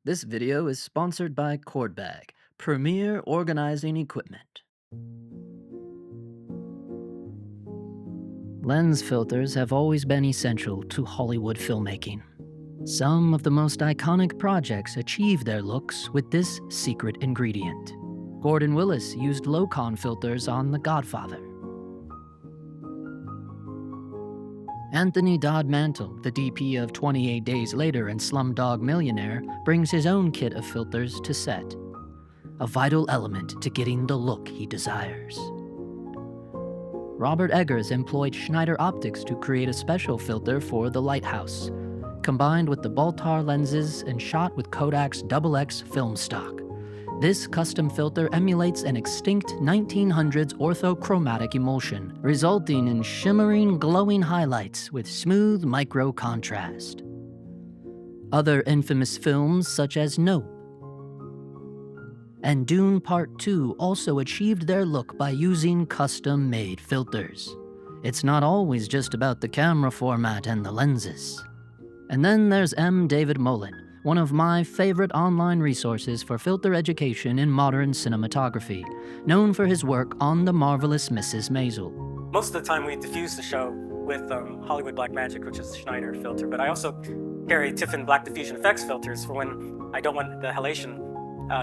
This video is sponsored by Cordbag, premier organizing equipment. Lens filters have always been essential to Hollywood filmmaking. Some of the most iconic projects achieve their looks with this secret ingredient. Gordon Willis used low-con filters on The Godfather. Anthony Dodd Mantle, the DP of 28 Days Later and Slumdog Millionaire, brings his own kit of filters to set, a vital element to getting the look he desires. Robert Eggers employed Schneider Optics to create a special filter for The Lighthouse, combined with the Baltar lenses and shot with Kodak's XX film stock. This custom filter emulates an extinct 1900s orthochromatic emulsion, resulting in shimmering, glowing highlights with smooth micro contrast. Other infamous films such as Nope and Dune Part 2 also achieved their look by using custom-made filters. It's not always just about the camera format and the lenses. And then there's M. David Mullen, one of my favorite online resources for filter education in modern cinematography, known for his work on The Marvelous Mrs. Maisel. Most of the time we diffuse the show with Hollywood Black Magic, which is the Schneider filter, but I also carry Tiffen Black Diffusion Effects filters for when I don't want the halation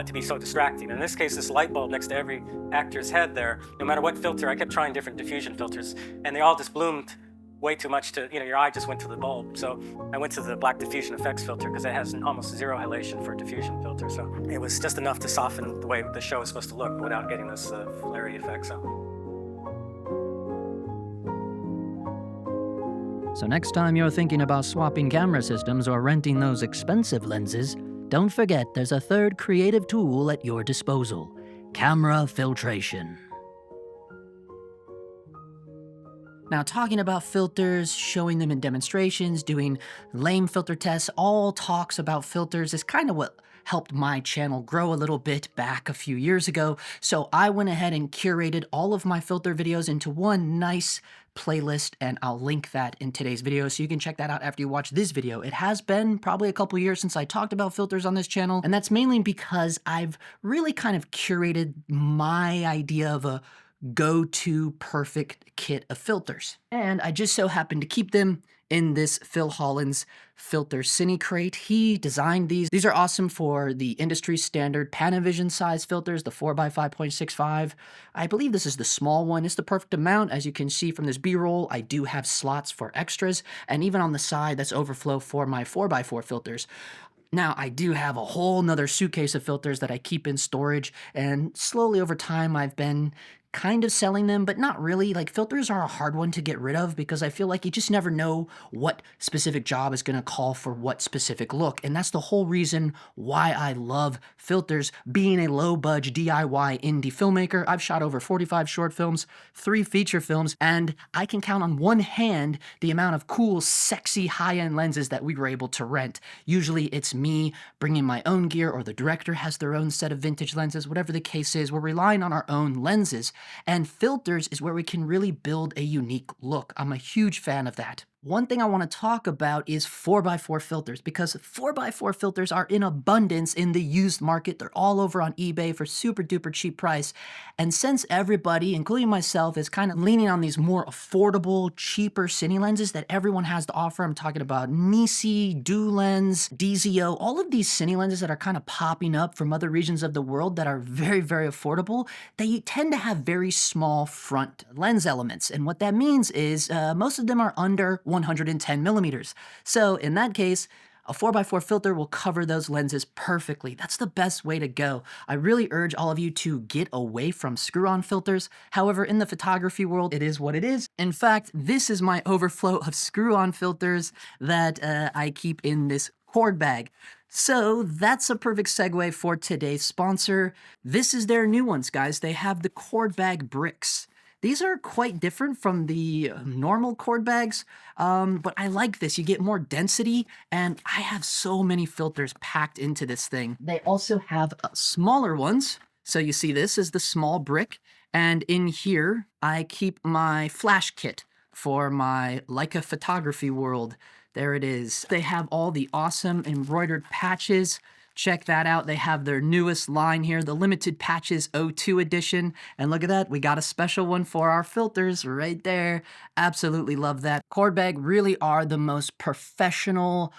to be so distracting. In this case, this light bulb next to every actor's head there, no matter what filter, I kept trying different diffusion filters, and they all just bloomed way too much to, your eye just went to the bulb. So I went to the Black Diffusion Effects filter because it has almost zero halation for a diffusion filter. So it was just enough to soften the way the show is supposed to look without getting this flary effect. So next time you're thinking about swapping camera systems or renting those expensive lenses, don't forget there's a third creative tool at your disposal: camera filtration. Now, talking about filters, showing them in demonstrations, doing lame filter tests, all talks about filters is kind of what helped my channel grow a little bit back a few years ago. So I went ahead and curated all of my filter videos into one nice playlist, and I'll link that in today's video so you can check that out after you watch this video. It has been probably a couple years since I talked about filters on this channel, and that's mainly because I've really kind of curated my idea of a go-to perfect kit of filters. And I just so happened to keep them in this Phil Holland's filter cine crate. He designed these. These are awesome for the industry standard Panavision size filters, the 4x5.65. I believe this is the small one. It's the perfect amount. As you can see from this B-roll, I do have slots for extras, and even on the side, that's overflow for my 4x4 filters. Now, I do have a whole nother suitcase of filters that I keep in storage, and slowly over time I've been kind of selling them, but not really. Like, filters are a hard one to get rid of because I feel like you just never know what specific job is going to call for what specific look. And that's the whole reason why I love filters. Being a low-budge DIY indie filmmaker, I've shot over 45 short films, 3 feature films, and I can count on one hand the amount of cool, sexy, high-end lenses that we were able to rent. Usually it's me bringing my own gear, or the director has their own set of vintage lenses. Whatever the case is, we're relying on our own lenses. And filters is where we can really build a unique look. I'm a huge fan of that. One thing I want to talk about is 4x4 filters, because 4x4 filters are in abundance in the used market. They're all over on eBay for super duper cheap price. And since everybody, including myself, is kind of leaning on these more affordable, cheaper cine lenses that everyone has to offer, I'm talking about Nisi, Dulens, DZO, all of these cine lenses that are kind of popping up from other regions of the world that are very, very affordable, they tend to have very small front lens elements. And what that means is most of them are under 110 millimeters. So in that case, a 4x4 filter will cover those lenses perfectly. That's the best way to go. I really urge all of you to get away from screw-on filters. However, in the photography world, it is what it is. In fact, this is my overflow of screw-on filters that I keep in this cord bag. So that's a perfect segue for today's sponsor. This is their new ones, guys. They have the cord bag bricks. These are quite different from the normal cord bags, but I like this. You get more density, and I have so many filters packed into this thing. They also have smaller ones. So you see this is the small brick, and in here I keep my flash kit for my Leica photography world. There it is. They have all the awesome embroidered patches Check that out. They have their newest line here, the Limited Patches O2 edition. And look at that, we got a special one for our filters right there. Absolutely love that. Cord bag really are the most professional,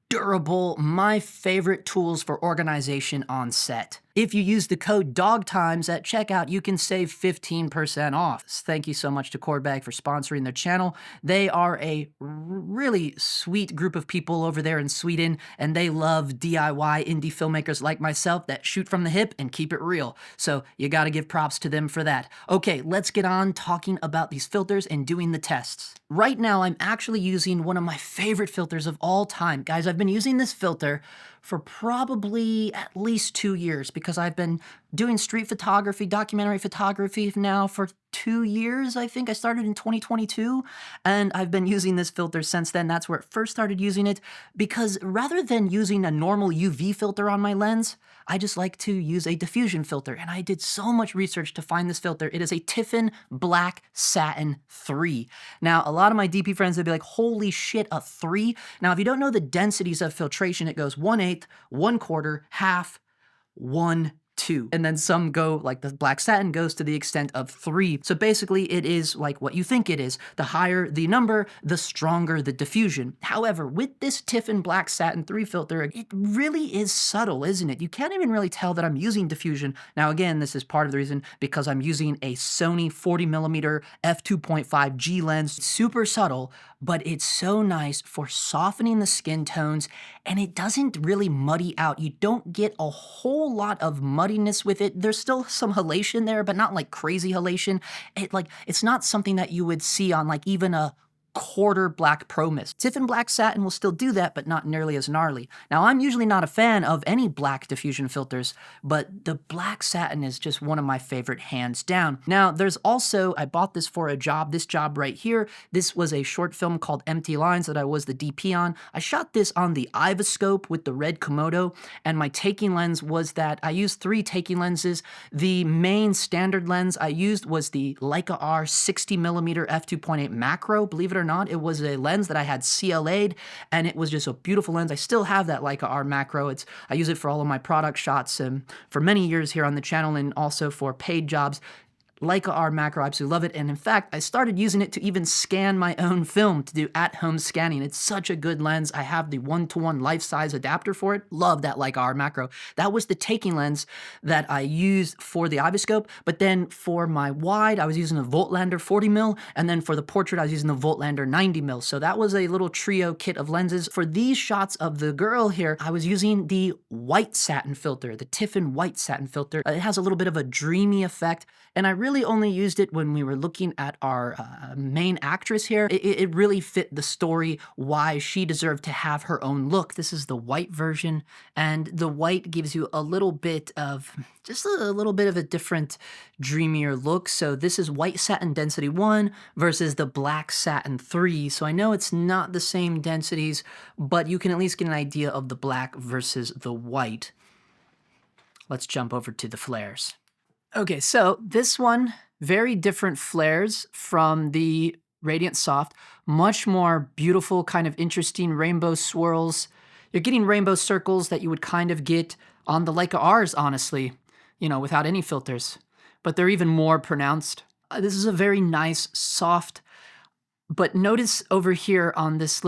durable, my favorite tools for organization on set. If you use the code DOGTIMES at checkout, you can save 15% off. Thank you so much to Cordbag for sponsoring their channel. They are a really sweet group of people over there in Sweden, and they love DIY indie filmmakers like myself that shoot from the hip and keep it real. So you gotta give props to them for that. Okay, let's get on talking about these filters and doing the tests. Right now, I'm actually using one of my favorite filters of all time. Guys, I've been using this filter for probably at least 2 years because I've been doing street photography, documentary photography now for 2 years, I think. I started in 2022, and I've been using this filter since then. That's where I first started using it because rather than using a normal UV filter on my lens, I just like to use a diffusion filter, and I did so much research to find this filter. It is a Tiffen Black Satin 3. Now, a lot of my DP friends would be like, holy shit, a 3? Now, if you don't know the densities of filtration, it goes 1/8, 1/4, half, 1, 2. And then some go, like the black satin goes to the extent of 3. So basically it is like what you think it is. The higher the number, the stronger the diffusion. However, with this Tiffen Black Satin 3 filter, it really is subtle, isn't it? You can't even really tell that I'm using diffusion. Now again, this is part of the reason because I'm using a Sony 40mm f2.5 G lens. Super subtle, but it's so nice for softening the skin tones, and it doesn't really muddy out. You don't get a whole lot of muddiness with it. There's still some halation there, but not like crazy halation. It's not something that you would see on like even a quarter black pro mist. Tiffen Black Satin will still do that, but not nearly as gnarly. Now, I'm usually not a fan of any black diffusion filters, but the Black Satin is just one of my favorite hands down. Now, there's also, I bought this for a job, this job right here. This was a short film called Empty Lines that I was the DP on. I shot this on the Ivoscope with the red Komodo, and my taking lens was that I used 3 taking lenses. The main standard lens I used was the Leica R 60mm f2.8 macro. Believe it or not, it was a lens that I had CLA'd, and it was just a beautiful lens. I still have that Leica R macro. I use it for all of my product shots and for many years here on the channel, and also for paid jobs. Leica R macro, I absolutely love it, and in fact, I started using it to even scan my own film, to do at-home scanning. It's such a good lens. I have the 1:1 life-size adapter for it. Love that Leica R macro. That was the taking lens that I used for the Ivoscope, but then for my wide, I was using a Voltlander 40mm, and then for the portrait, I was using the Voltlander 90mm. So that was a little trio kit of lenses. For these shots of the girl here, I was using the white satin filter, the Tiffen white satin filter. It has a little bit of a dreamy effect, and I really only used it when we were looking at our main actress here. It really fit the story, why she deserved to have her own look. This is the white version, and the white gives you a little bit of, just a little bit of a different, dreamier look. So this is white satin density 1 versus the black satin 3. So I know it's not the same densities, but you can at least get an idea of the black versus the white. Let's jump over to the flares. Okay, so this one, very different flares from the Radiant Soft. Much more beautiful, kind of interesting rainbow swirls. You're getting rainbow circles that you would kind of get on the Leica R's, honestly, without any filters. But they're even more pronounced. This is a very nice, soft, but notice over here on this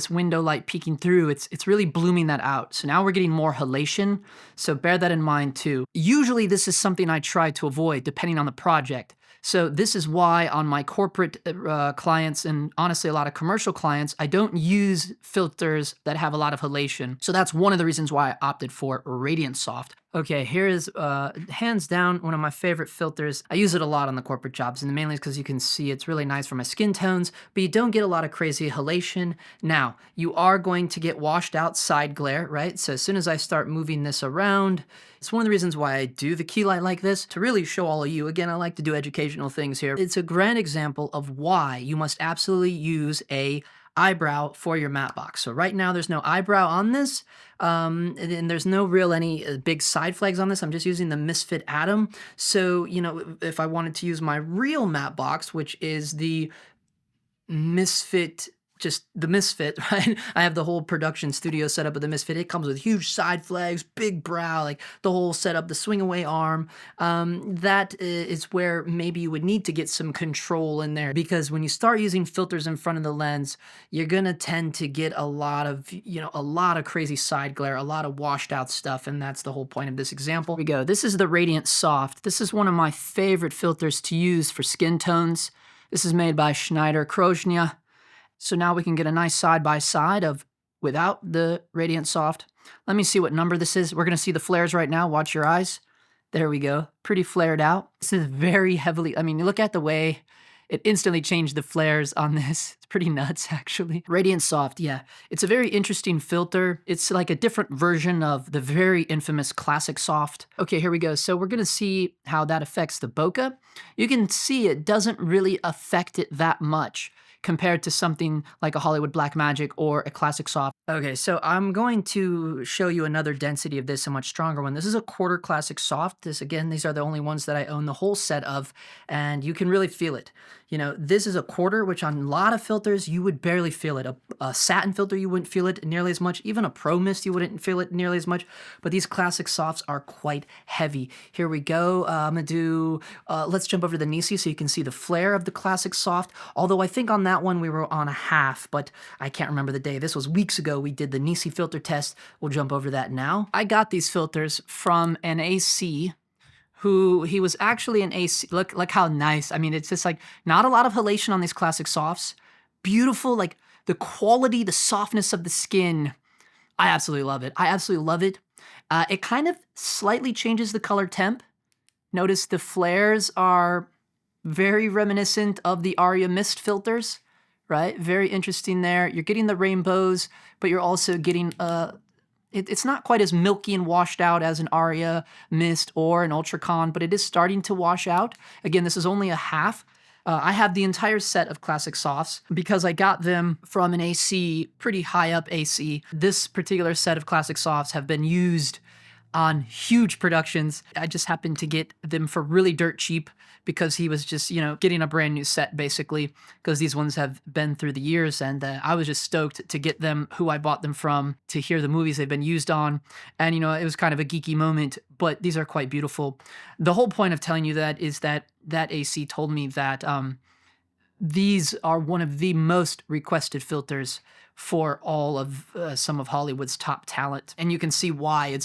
window light peeking through, it's really blooming that out. So now we're getting more halation, so bear that in mind too. Usually this is something I try to avoid depending on the project. So this is why on my corporate clients, and honestly a lot of commercial clients, I don't use filters that have a lot of halation. So that's one of the reasons why I opted for Radiant Soft. Okay, here is hands down one of my favorite filters. I use it a lot on the corporate jobs, and mainly because you can see it's really nice for my skin tones, but you don't get a lot of crazy halation. Now, you are going to get washed out side glare, right? So as soon as I start moving this around, it's one of the reasons why I do the key light like this, to really show all of you. Again, I like to do educational things here. It's a grand example of why you must absolutely use a eyebrow for your matte box. So right now there's no eyebrow on this, and there's no real any big side flags on this. I'm just using the Misfit Atom. So, if I wanted to use my real matte box, which is the Misfit just the Misfit, right? I have the whole production studio set up with the Misfit. It comes with huge side flags, big brow, like the whole setup, the swing away arm. That is where maybe you would need to get some control in there, because when you start using filters in front of the lens, you're gonna tend to get a lot of, a lot of crazy side glare, a lot of washed out stuff, and that's the whole point of this example. Here we go. This is the Radiant Soft. This is one of my favorite filters to use for skin tones. This is made by Schneider Krosnia. So now we can get a nice side-by-side of without the Radiant Soft. Let me see what number this is. We're going to see the flares right now. Watch your eyes. There we go. Pretty flared out. This is very heavily, I mean, you look at the way it instantly changed the flares on this. It's pretty nuts, actually. Radiant Soft, yeah. It's a very interesting filter. It's like a different version of the very infamous Classic Soft. Okay, here we go. So we're going to see how that affects the bokeh. You can see it doesn't really affect it that much compared to something like a Hollywood Blackmagic or a Classic Soft. Okay, so I'm going to show you another density of this, a much stronger one. This is a quarter Classic Soft. This, again, these are the only ones that I own the whole set of, and you can really feel it. This is a quarter, which on a lot of filters, you would barely feel it. A Satin filter, you wouldn't feel it nearly as much. Even a Pro Mist, you wouldn't feel it nearly as much. But these Classic Softs are quite heavy. Here we go. I'm going to do, let's jump over to the Nisi so you can see the flare of the Classic Soft. Although I think on that one we were on a half, but I can't remember the day. This was weeks ago. We did the Nisi filter test. We'll jump over that now. I got these filters from an AC he was actually an AC. Look how nice. I mean, it's just like not a lot of halation on these Classic Softs. Beautiful, like the quality, the softness of the skin. I absolutely love it. I absolutely love it. It kind of slightly changes the color temp. Notice the flares are very reminiscent of the Aria Mist filters, right? Very interesting there. You're getting the rainbows, but you're also getting it's not quite as milky and washed out as an Aria Mist or an Ultracon, but it is starting to wash out. Again, this is only a half. I have the entire set of Classic Softs because I got them from an AC, pretty high up AC. This particular set of Classic Softs have been used on huge productions. I just happened to get them for really dirt cheap because he was just, getting a brand new set basically, because these ones have been through the years, and I was just stoked to get them who I bought them from, to hear the movies they've been used on. And, it was kind of a geeky moment, but these are quite beautiful. The whole point of telling you that is that AC told me that these are one of the most requested filters for all of some of Hollywood's top talent. And you can see why.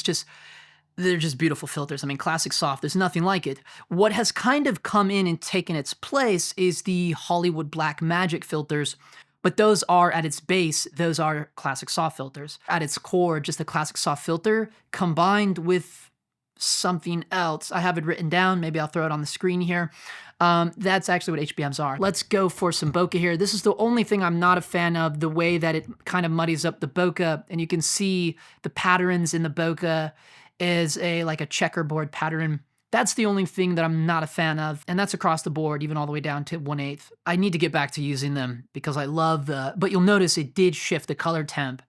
They're just beautiful filters. I mean, Classic Soft, there's nothing like it. What has kind of come in and taken its place is the Hollywood Blackmagic filters, but those are, at its base, those are Classic Soft filters. At its core, just a Classic Soft filter combined with something else. I have it written down. Maybe I'll throw it on the screen here. That's actually what HBMs are. Let's go for some bokeh here. This is the only thing I'm not a fan of, the way that it kind of muddies up the bokeh, and you can see the patterns in the bokeh is like a checkerboard pattern. That's the only thing that I'm not a fan of, and that's across the board, even all the way down to 1/8. I need to get back to using them because I love but you'll notice it did shift the color temp.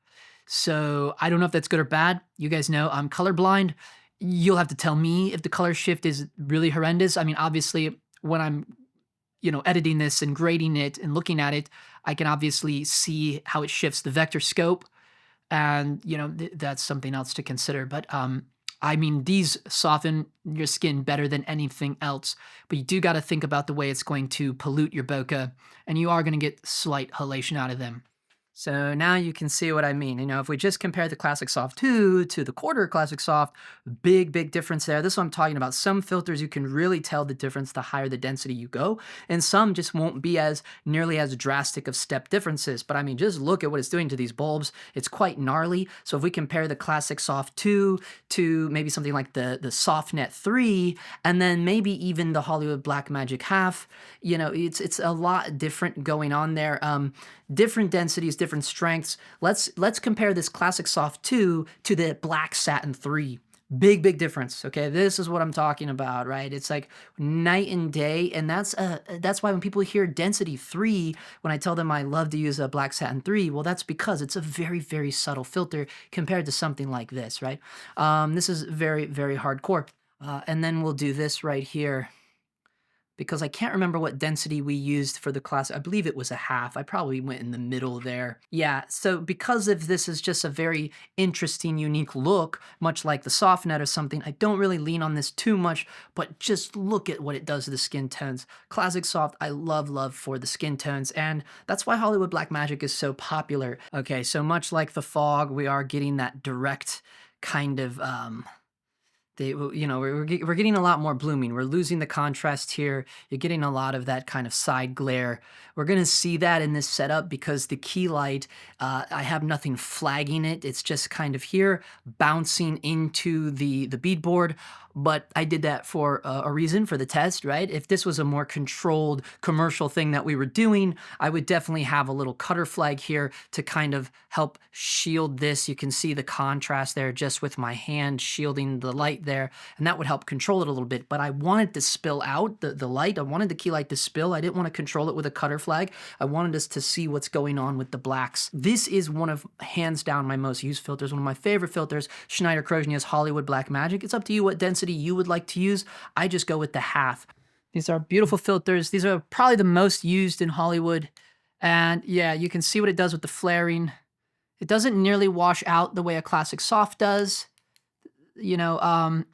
So I don't know if that's good or bad. You guys know I'm colorblind. You'll have to tell me if the color shift is really horrendous. I mean, obviously, when I'm, editing this and grading it and looking at it, I can obviously see how it shifts the vector scope, and, that's something else to consider. But I mean, these soften your skin better than anything else, but you do got to think about the way it's going to pollute your bokeh, and you are going to get slight halation out of them. So now you can see what I mean. If we just compare the Classic Soft 2 to the quarter Classic Soft, big difference there. This is what I'm talking about. Some filters, you can really tell the difference the higher the density you go, and some just won't be nearly as drastic of step differences. But I mean, just look at what it's doing to these bulbs. It's quite gnarly. So if we compare the Classic Soft 2 to maybe something like the SoftNet 3, and then maybe even the Hollywood Blackmagic half, it's a lot different going on there. Different densities, different strengths. Let's compare this Classic Soft 2 to the Black Satin 3. Big difference, okay? This is what I'm talking about, right? It's like night and day, and that's why when people hear density 3, when I tell them I love to use a Black Satin 3, well, that's because it's a very subtle filter compared to something like this, right? This is very hardcore. And then we'll do this right here. because I can't remember what density we used for the class. I believe it was a half. I probably went in the middle there. Yeah, so because of this is just a very interesting, unique look, much like the SoftNet or something, I don't really lean on this too much, but just look at what it does to the skin tones. Classic Soft, I love for the skin tones, and that's why Hollywood Black Magic is so popular. Okay, so much like the fog, we are getting that direct kind of we're getting a lot more blooming. We're losing the contrast here. You're getting a lot of that kind of side glare. We're going to see that in this setup because the key light, I have nothing flagging it. It's just kind of here bouncing into the beadboard. But I did that for a reason, for the test, right? If this was a more controlled commercial thing that we were doing, I would definitely have a little cutter flag here to kind of help shield this. You can see the contrast there just with my hand shielding the light there, and that would help control it a little bit. But I wanted to spill out the light. I wanted the key light to spill. I didn't want to control it with a cutter flag. I wanted us to see what's going on with the blacks. This is one of, hands down, my most used filters, one of my favorite filters, Schneider Krosnia's Hollywood Black Magic. It's up to you what density you would like to use. I just go with the half. These are beautiful filters. These are probably the most used in Hollywood. And yeah, you can see what it does with the flaring. It doesn't nearly wash out the way a classic soft does.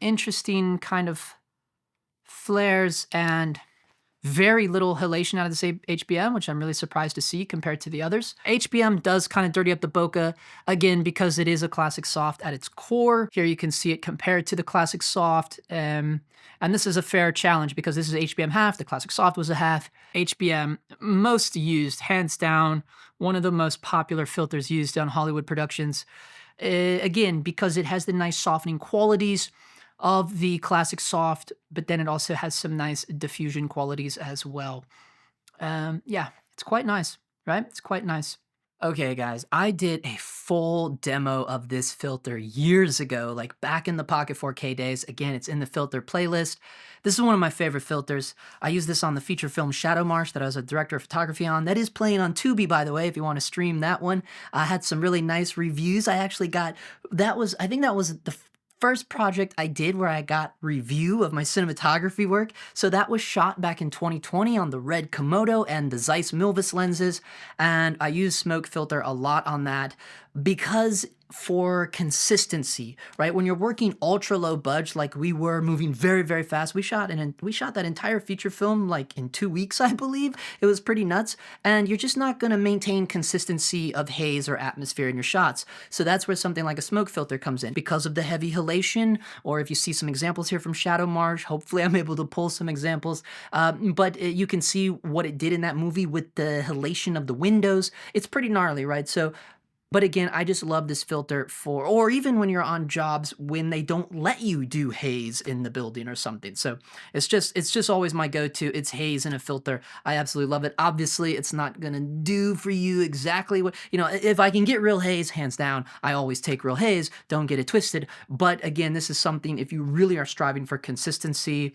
Interesting kind of flares and very little halation out of this HBM, which I'm really surprised to see compared to the others. HBM does kind of dirty up the bokeh, again, because it is a classic soft at its core. Here you can see it compared to the classic soft. And this is a fair challenge because this is HBM half, the classic soft was a half. HBM, most used, hands down, one of the most popular filters used on Hollywood productions. Again, because it has the nice softening qualities of the classic soft, but then it also has some nice diffusion qualities as well. Yeah, it's quite nice, right? It's quite nice. Okay, guys, I did a full demo of this filter years ago, like back in the Pocket 4K days. Again, it's in the filter playlist. This is one of my favorite filters. I use this on the feature film Shadow Marsh that I was a director of photography on. That is playing on Tubi, by the way, if you want to stream that one. I had some really nice reviews. I think that was the first project I did where I got review of my cinematography work. So that was shot back in 2020 on the Red Komodo and the Zeiss Milvus lenses. And I used smoke filter a lot on that because for consistency, right? When you're working ultra low budge, like we were moving very fast, we shot that entire feature film like in 2 weeks, I believe. It was pretty nuts. And you're just not gonna maintain consistency of haze or atmosphere in your shots. So that's where something like a smoke filter comes in because of the heavy halation, or if you see some examples here from Shadow Marsh, hopefully I'm able to pull some examples. But you can see what it did in that movie with the halation of the windows. It's pretty gnarly, right? But again, I just love this filter or even when you're on jobs when they don't let you do haze in the building or something. So it's just always my go-to. It's haze in a filter. I absolutely love it. Obviously, it's not gonna do for you exactly what, if I can get real haze, hands down, I always take real haze. Don't get it twisted. But again, this is something, if you really are striving for consistency,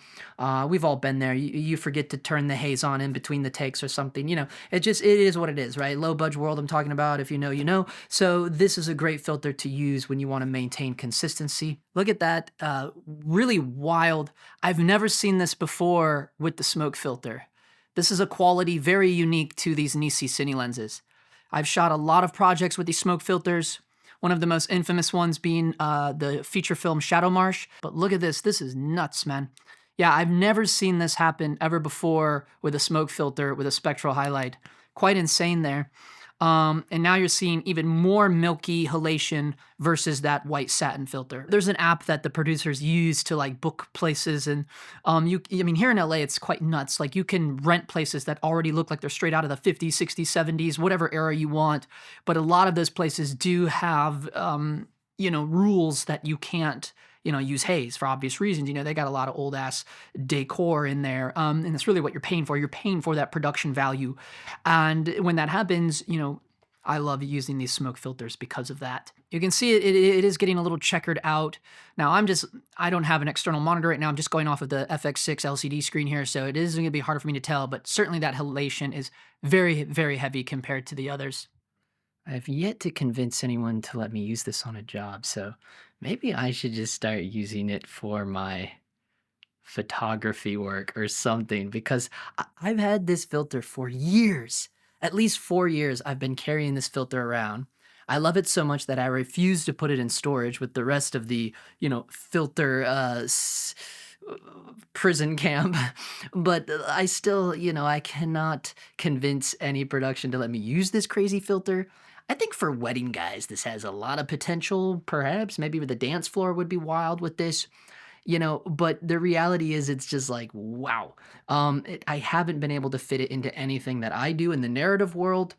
we've all been there. You forget to turn the haze on in between the takes or something. It is what it is, right? Low budge world I'm talking about. If you know, you know. So this is a great filter to use when you want to maintain consistency. Look at that, really wild. I've never seen this before with the smoke filter. This is a quality very unique to these Nisi Cine lenses. I've shot a lot of projects with these smoke filters. One of the most infamous ones being the feature film Shadow Marsh. But look at this, this is nuts, man. Yeah, I've never seen this happen ever before with a smoke filter with a spectral highlight. Quite insane there. And now you're seeing even more milky halation versus that white satin filter. There's an app that the producers use to like book places, and here in LA it's quite nuts. Like you can rent places that already look like they're straight out of the 50s, 60s, 70s, whatever era you want. But a lot of those places do have rules that you can't use haze for obvious reasons. They got a lot of old ass decor in there. And that's really what you're paying for. You're paying for that production value. And when that happens, I love using these smoke filters because of that. You can see it is getting a little checkered out. Now I don't have an external monitor right now. I'm just going off of the FX6 LCD screen here. So it is going to be harder for me to tell, but certainly that halation is very, very heavy compared to the others. I've yet to convince anyone to let me use this on a job, so maybe I should just start using it for my photography work or something because I've had this filter for years. At least 4 years I've been carrying this filter around. I love it so much that I refuse to put it in storage with the rest of the, filter prison camp. But I still, I cannot convince any production to let me use this crazy filter. I think for wedding guys, this has a lot of potential, perhaps. Maybe the dance floor would be wild with this, but the reality is it's just like, wow. I haven't been able to fit it into anything that I do in the narrative world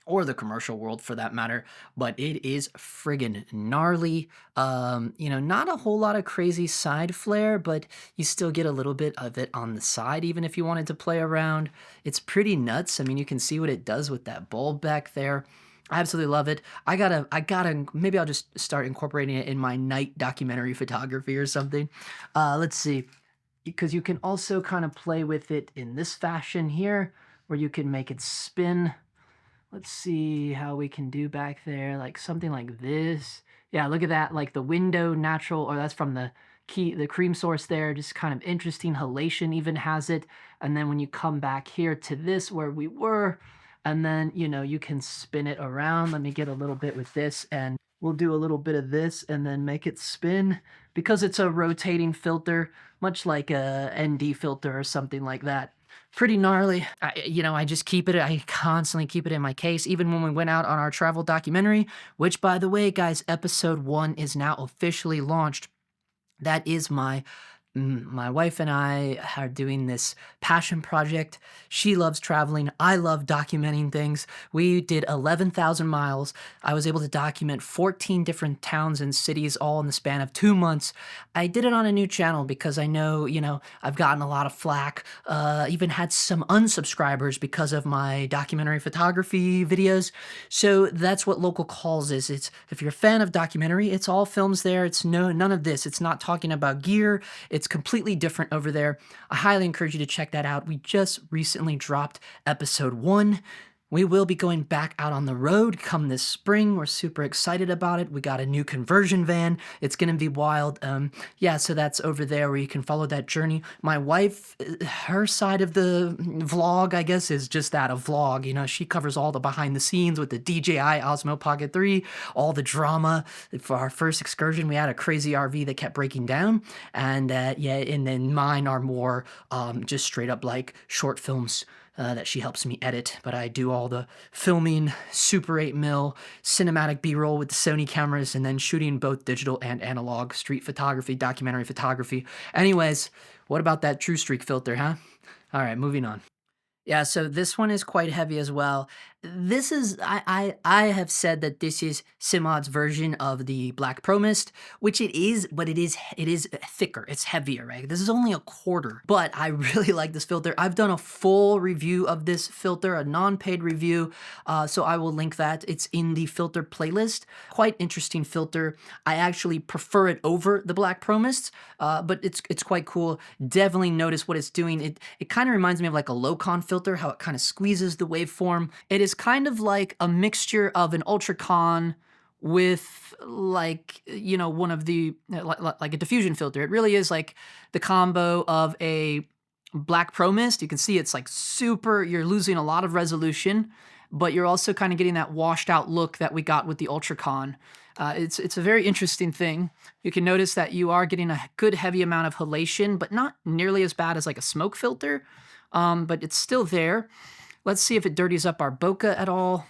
or the commercial world for that matter, but it is friggin' gnarly. Not a whole lot of crazy side flare, but you still get a little bit of it on the side, even if you wanted to play around. It's pretty nuts. I mean, you can see what it does with that bulb back there. I absolutely love it. Maybe I'll just start incorporating it in my night documentary photography or something. Let's see, because you can also kind of play with it in this fashion here, where you can make it spin. Let's see how we can do back there, like something like this. Yeah, look at that, like the window natural, or that's from the cream source there, just kind of interesting. Halation even has it. And then when you come back here to this where we were, and then, you can spin it around. Let me get a little bit with this and we'll do a little bit of this and then make it spin because it's a rotating filter, much like a ND filter or something like that. Pretty gnarly. I just keep it, I constantly keep it in my case, even when we went out on our travel documentary, which by the way, guys, episode 1 is now officially launched. That is my wife and I are doing this passion project. She loves traveling. I love documenting things. We did 11,000 miles. I was able to document 14 different towns and cities all in the span of 2 months. I did it on a new channel because I know, I've gotten a lot of flack, even had some unsubscribers because of my documentary photography videos. So that's what local calls is. It's, if you're a fan of documentary, it's all films there. It's none of this. It's not talking about gear. It's completely different over there. I highly encourage you to check that out. We just recently dropped episode 1. We will be going back out on the road come this spring. We're super excited about it. We got a new conversion van. It's going to be wild. So that's over there where you can follow that journey. My wife, her side of the vlog, I guess, is just that, a vlog. She covers all the behind the scenes with the DJI Osmo Pocket 3, all the drama. For our first excursion, we had a crazy RV that kept breaking down. And and then mine are more just straight up like short films that she helps me edit, but I do all the filming, Super 8mm, cinematic B-roll with the Sony cameras, and then shooting both digital and analog, street photography, documentary photography. Anyways, what about that TrueStreak filter, huh? All right, moving on. Yeah, so this one is quite heavy as well. This is I have said that this is Simod's version of the Black Pro Mist, which it is, but it is thicker. It's heavier, right? This is only a quarter, but I really like this filter. I've done a full review of this filter, a non-paid review, so I will link that. It's in the filter playlist. Quite interesting filter. I actually prefer it over the Black Pro Mist, but it's quite cool. Definitely notice what it's doing. It kind of reminds me of like a low-con filter, how it kind of squeezes the waveform. It is kind of like a mixture of an ultra-con with like, one of the, like a diffusion filter. It really is like the combo of a Black Pro Mist. You can see it's like super, you're losing a lot of resolution, but you're also kind of getting that washed out look that we got with the ultra-con. It's a very interesting thing. You can notice that you are getting a good heavy amount of halation, but not nearly as bad as like a smoke filter, but it's still there. Let's see if it dirties up our bokeh at all.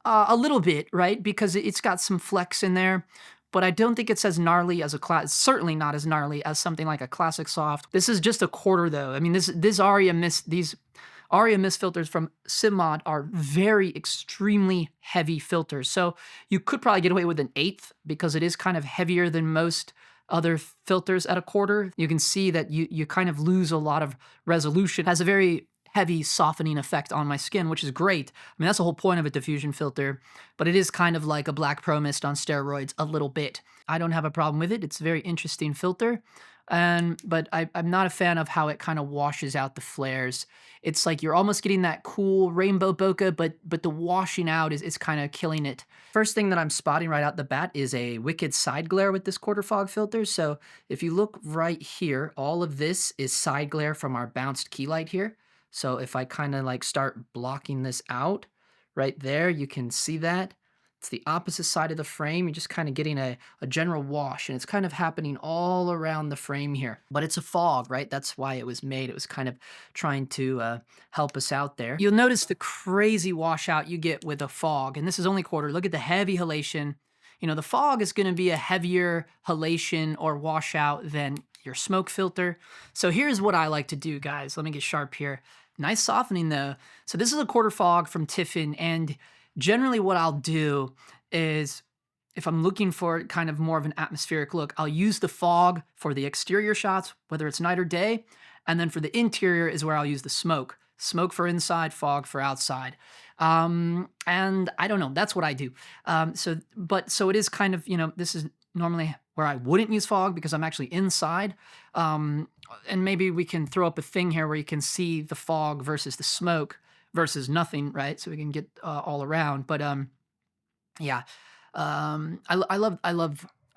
A little bit, right? Because it's got some flex in there, but I don't think it's as gnarly as certainly not as gnarly as something like a classic soft. This is just a quarter though. I mean, these Aria Mist filters from Simod are very extremely heavy filters. So you could probably get away with an eighth because it is kind of heavier than most other filters at a quarter. You can see that you kind of lose a lot of resolution. It has a very heavy softening effect on my skin, which is great. I mean, that's the whole point of a diffusion filter, but it is kind of like a Black Pro Mist on steroids a little bit. I don't have a problem with it. It's a very interesting filter. But I'm not a fan of how it kind of washes out the flares. It's like you're almost getting that cool rainbow bokeh, but the washing out is kind of killing it. First thing that I'm spotting right out the bat is a wicked side glare with this quarter fog filter. So if you look right here, all of this is side glare from our bounced key light here. So if I kind of like start blocking this out right there, you can see that. It's the opposite side of the frame. You're just kind of getting a general wash, and it's kind of happening all around the frame here. But it's a fog, right? That's why it was made. It was kind of trying to help us out there. You'll notice the crazy washout you get with a fog, and this is only quarter. Look at the heavy halation. You know, the fog is going to be a heavier halation or washout than your smoke filter. So here's what I like to do, guys. Let me get sharp here. Nice softening though. So this is a quarter fog from Tiffen, and generally what I'll do is if I'm looking for kind of more of an atmospheric look, I'll use the fog for the exterior shots, whether it's night or day. And then for the interior is where I'll use the smoke. Smoke for inside, fog for outside. And I don't know, that's what I do. So it is kind of, you know, this is normally where I wouldn't use fog because I'm actually inside. And maybe we can throw up a thing here where you can see the fog versus the smoke versus nothing, right? So we can get all around. But yeah, I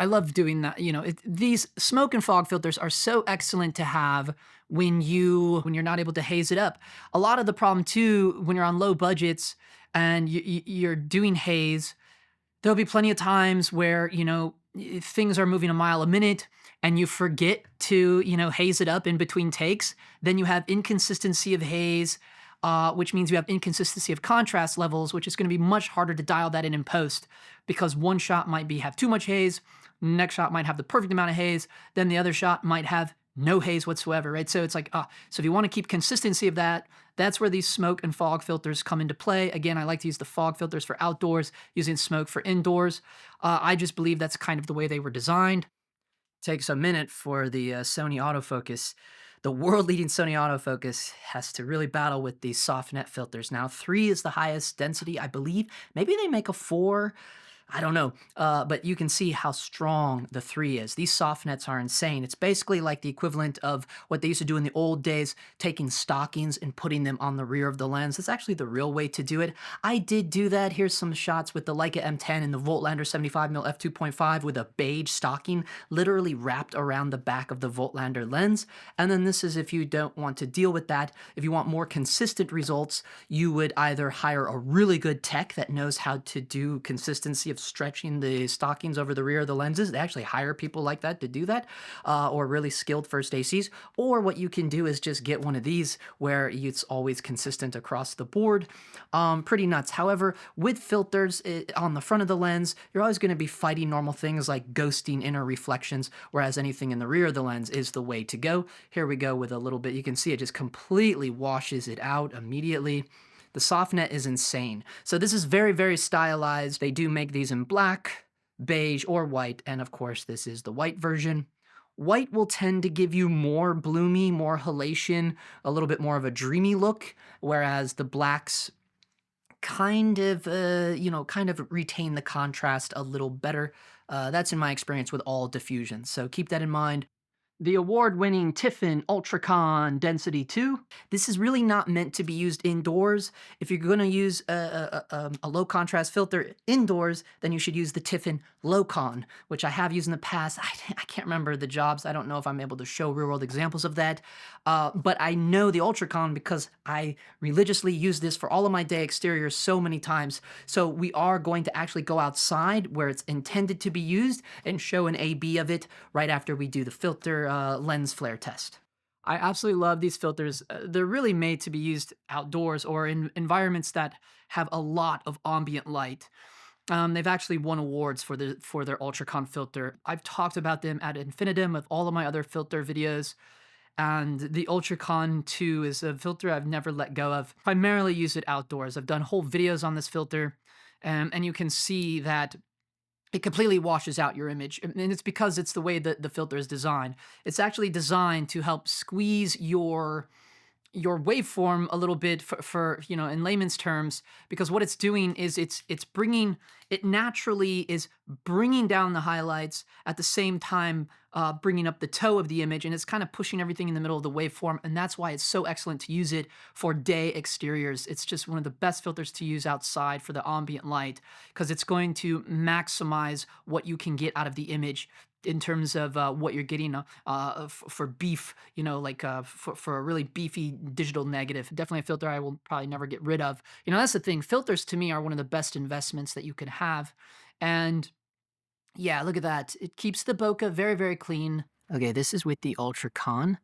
love doing that. You know, these smoke and fog filters are so excellent to have when you're not able to haze it up. A lot of the problem too, when you're on low budgets and you're doing haze, there'll be plenty of times where, you know, things are moving a mile a minute and you forget to, you know, haze it up in between takes. Then you have inconsistency of haze, which means you have inconsistency of contrast levels, which is going to be much harder to dial that in post because one shot might have too much haze, next shot might have the perfect amount of haze, then the other shot might have no haze whatsoever, right? So it's like, so if you want to keep consistency of that, that's where these smoke and fog filters come into play. Again, I like to use the fog filters for outdoors, using smoke for indoors. I just believe that's kind of the way they were designed. Takes a minute for the Sony autofocus. The world-leading Sony autofocus has to really battle with these SoftNet filters. Now, 3 is the highest density, I believe. Maybe they make a 4. I don't know, but you can see how strong the 3 is. These SoftNets are insane. It's basically like the equivalent of what they used to do in the old days, taking stockings and putting them on the rear of the lens. That's actually the real way to do it. I did do that. Here's some shots with the Leica M10 and the Voltlander 75mm f2.5 with a beige stocking literally wrapped around the back of the Voltlander lens. And then this is if you don't want to deal with that. If you want more consistent results, you would either hire a really good tech that knows how to do consistency of stretching the stockings over the rear of the lenses. They actually hire people like that to do that, or really skilled first ACs. Or what you can do is just get one of these where it's always consistent across the board. Pretty nuts. However, with filters on the front of the lens, you're always going to be fighting normal things like ghosting inner reflections, whereas anything in the rear of the lens is the way to go. Here we go with a little bit. You can see it just completely washes it out immediately. The SoftNet is insane. So this is very, very stylized. They do make these in black, beige, or white, and of course this is the white version. White will tend to give you more bloomy, more halation, a little bit more of a dreamy look, whereas the blacks kind of, kind of retain the contrast a little better. That's in my experience with all diffusions, so keep that in mind. The award-winning Tiffen Ultracon Density 2. This is really not meant to be used indoors. If you're going to use a low contrast filter indoors, then you should use the Tiffen Lowcon, which I have used in the past. I can't remember the jobs. I don't know if I'm able to show real-world examples of that. But I know the Ultracon because I religiously use this for all of my day exteriors so many times. So we are going to actually go outside where it's intended to be used and show an A/B of it right after we do the filter lens flare test. I absolutely love these filters. They're really made to be used outdoors or in environments that have a lot of ambient light. They've actually won awards for their Ultracon filter. I've talked about them ad infinitum with all of my other filter videos, and the Ultracon 2 is a filter I've never let go of. Primarily use it outdoors. I've done whole videos on this filter, and you can see that it completely washes out your image. And it's because it's the way that the filter is designed. It's actually designed to help squeeze your your waveform a little bit for in layman's terms, because what it's doing is it's bringing it naturally is bringing down the highlights at the same time bringing up the toe of the image, and it's kind of pushing everything in the middle of the waveform, and that's why it's so excellent to use it for day exteriors. It's just one of the best filters to use outside for the ambient light, because it's going to maximize what you can get out of the image in terms of what you're getting for beef, for a really beefy digital negative. Definitely a filter I will probably never get rid of. That's the thing. Filters to me are one of the best investments that you could have. And yeah, look at that. It keeps the bokeh very, very clean. Okay, this is with the Ultra Con.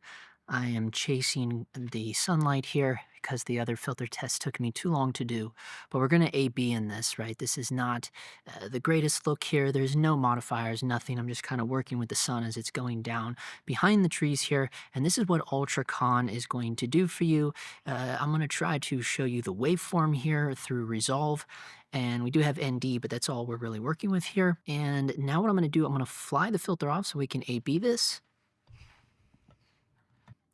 I am chasing the sunlight here because the other filter test took me too long to do. But we're going to A-B in this, right? This is not the greatest look here. There's no modifiers, nothing. I'm just kind of working with the sun as it's going down behind the trees here. And this is what Ultra Con is going to do for you. I'm going to try to show you the waveform here through Resolve. And we do have ND, but that's all we're really working with here. And now what I'm going to do, I'm going to fly the filter off so we can A-B this.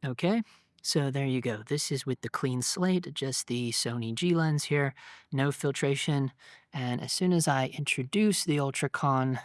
Okay, so there you go. This is with the clean slate, just the Sony G lens here, no filtration. And as soon as I introduce the Ultracon,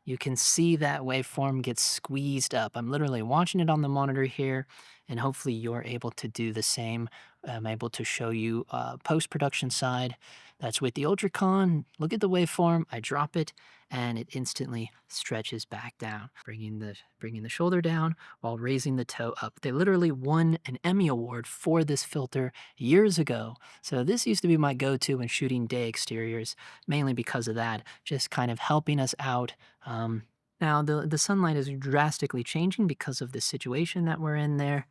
you can see that waveform get squeezed up. I'm literally watching it on the monitor here, and hopefully you're able to do the same. I'm able to show you post-production side. That's with the Ultracon. Look at the waveform. I drop it, and it instantly stretches back down, bringing the shoulder down while raising the toe up. They literally won an Emmy Award for this filter years ago. So this used to be my go-to when shooting day exteriors, mainly because of that, just kind of helping us out. Now, the sunlight is drastically changing because of the situation that we're in there.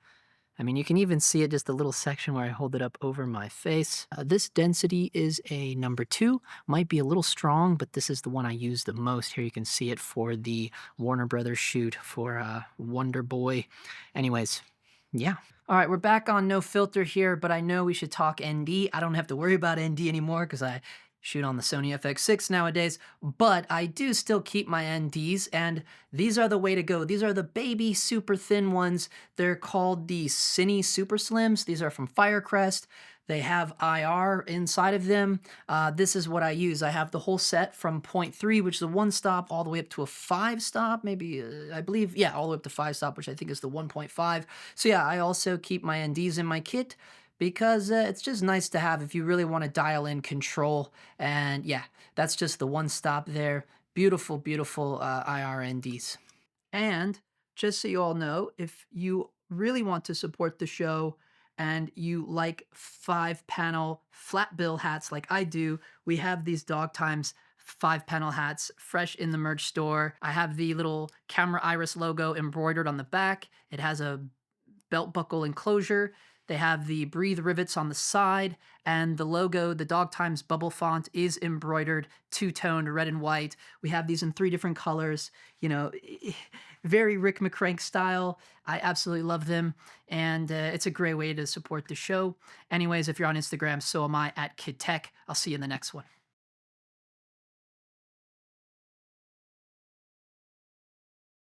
I mean, you can even see it just a little section where I hold it up over my face. This density is a number 2. Might be a little strong, but this is the one I use the most. Here you can see it for the Warner Brothers shoot for Wonder Boy. Anyways, yeah. All right, we're back on no filter here, but I know we should talk ND. I don't have to worry about ND anymore because I shoot on the Sony FX6 nowadays, but I do still keep my NDs, and these are the way to go. These are the baby super thin ones. They're called the Cine Super Slims. These are from Firecrest. They have IR inside of them. This is what I use. I have the whole set from 0.3, which is a 1-stop, all the way up to a 5-stop, maybe, I believe, yeah, all the way up to 5-stop, which I think is the 1.5. So yeah, I also keep my NDs in my kit, because it's just nice to have if you really want to dial in control. And yeah, that's just the 1-stop there. Beautiful, beautiful IRNDs. And just so you all know, if you really want to support the show and you like 5-panel flat bill hats like I do, we have these Dog Times 5-panel hats fresh in the merch store. I have the little camera iris logo embroidered on the back. It has a belt buckle enclosure. They have the breathe rivets on the side, and the logo, the Dog Times bubble font, is embroidered two-toned red and white. We have these in 3 different colors, very Rick McCrank style. I absolutely love them, and it's a great way to support the show. Anyways, if you're on Instagram, so am I, at KidTech. I'll see you in the next one.